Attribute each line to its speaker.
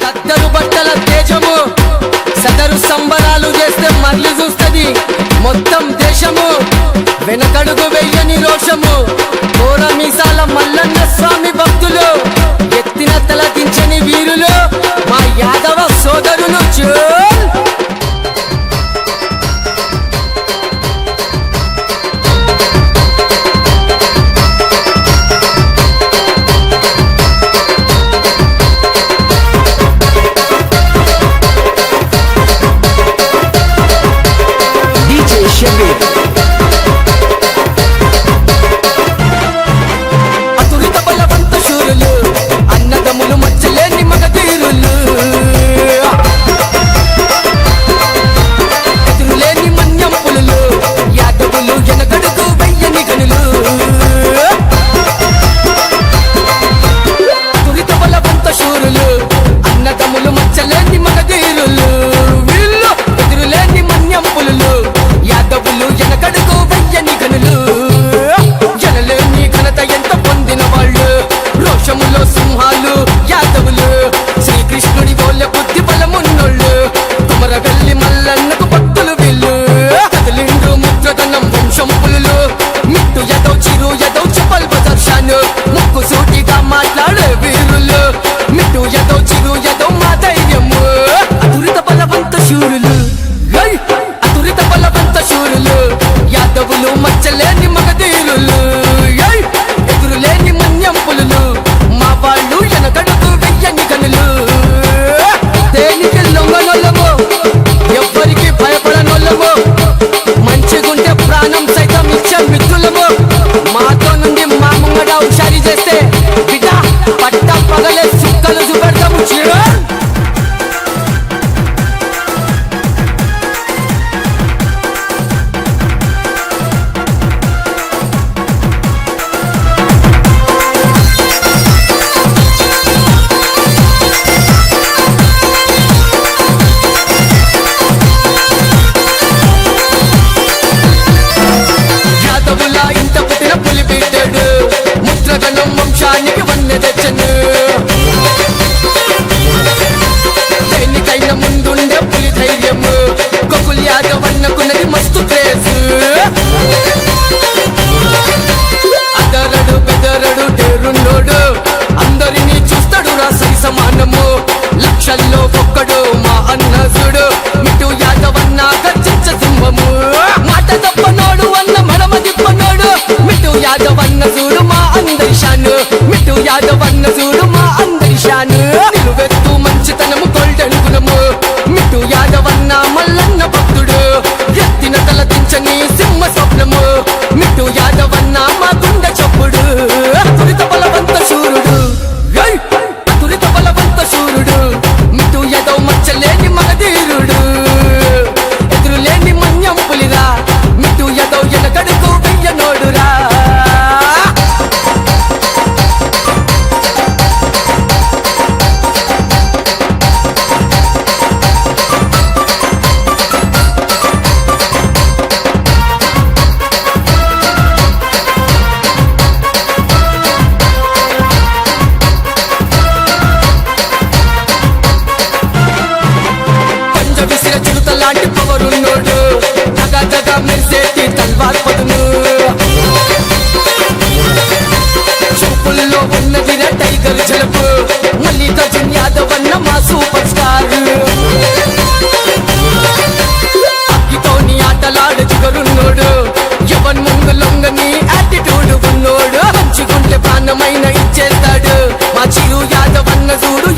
Speaker 1: కద్దరు బట్టల తేజము సదరు సంబరాలు చేస్తే మరలి చూస్తది మొత్తం దేశము వెనకడుగు వెయ్యని రోషము కోర మీసాల మల్లన్న స్వామి భక్తులు ఎత్తిన తల దించని వీరులు మా యాదవ సోదరులు అతురిత బలవంత శూరులు అన్నదమ్ములు మచ్చలేని మగధీరులు ఎదురులేని మన్యం పులులు యాదవులు ఎనగడుగు వెయ్యని గనులు అతురిత బలవంత శూరులు అన్నదమ్ములు మచ్చలేని మగధీరులు వీళ్ళు ఎదురులేని మన్యం పులులు యాదవులు ఎనగడుగు వెయ్యని గనులు జనలేని ఘనత ఎంత పొందిన వాళ్ళు రోషములో సింహాలు యాదవులు శ్రీకృష్ణుడి గోళ్ళ బుద్ధి బలమున్నోళ్ళు కుమరగల్లి మల్లన్నకు భక్తులు వీళ్ళు కదిలిండు ముద్రతనం వంశం పులులు మిట్టు యదవ్ చిరు యదవ్ చపల్ బదర్శాను ముక్కు సూటిగా మాట్లాడే వీరులు మిట్టు యదవ్ చిరు యదవ్ మా ధైర్యము అతురిత బలవంత శూరులు అతురిత బలవంత శూరులు యాదవులు మచ్చలేని మగధీరులు ఎదురులేని మన్యం పులులు మా వాళ్ళు ఎనగడుగు వెయ్యని గనులు దేనికి లొంగనోళ్ళము ఎవ్వరికి భయపడనోళ్ళము మంచిగుంటే ప్రాణం సైతం ఇచ్చే మిత్రులము మాతో నుండి మా ముంగడ హుషారి చేస్తే బిడ్డ పట్ట పగలే సుక్కలు చూపెడతాము చీరు యాదవుల ఇంత పుట్టిన పులి బిడ్డడు ముద్రగణం వంశానికి వన్నె తెచ్చను దేనికైనా ముందుండే పులి ధైర్యము గొగుల్ యాదవన్నకున్నది మస్తు క్రేజు అదరడు బెదరడు డేరున్నోడు అందరినీ చూస్తాడు రా సరి సమానము లక్షల్లో ఒక్కడు మా అన్నసుడు మిటు యాదవన్న గర్జించ సింహము మాట తప్పనోడు అన్న మడమ తిప్పనోడు మిటు యాదవన్న చూడు మా అందరి షాను మిటు యాదవన్న చూడు మా అందరి షాను నిలువెత్తు మంచితనము గోల్డెన్ గుణము మిటు యాదవన్న మల్లన్న భక్తుడు ఎత్తిన తల దించని సింహ స్వప్నము మిటు యాదవన్న మా గుండె చప్పుడు అతురిత బలవంత శూరుడు అతురిత బలవంత శూరుడు మిటు యదవ్ మచ్చలేని మగధీరుడు ఎదురులేని మన్యం పులిరా మిటు యదవ్ ఎనగడుగు వెయ్యనోడురా పంజ విసిర చిరుత లాంటి పవరున్నోడు దగా దగా మెరిసేటి తల్వార్ పదును చూపుల్లో ఉన్నదిరా టైగర్ జలుపు మల్లికార్జున్ యాదవ్ అన్న మా సూపర్ స్టార్ అగ్గితోని ఆటలాడు జిగరున్నోడు ఎవన్ ముందు లొంగని యాటిట్యూడ్ ఉన్నోడు మంచిగుంటే ప్రాణమైన ఇచ్చేస్తాడు మా చిరు యాదవ్ అన్న చూడు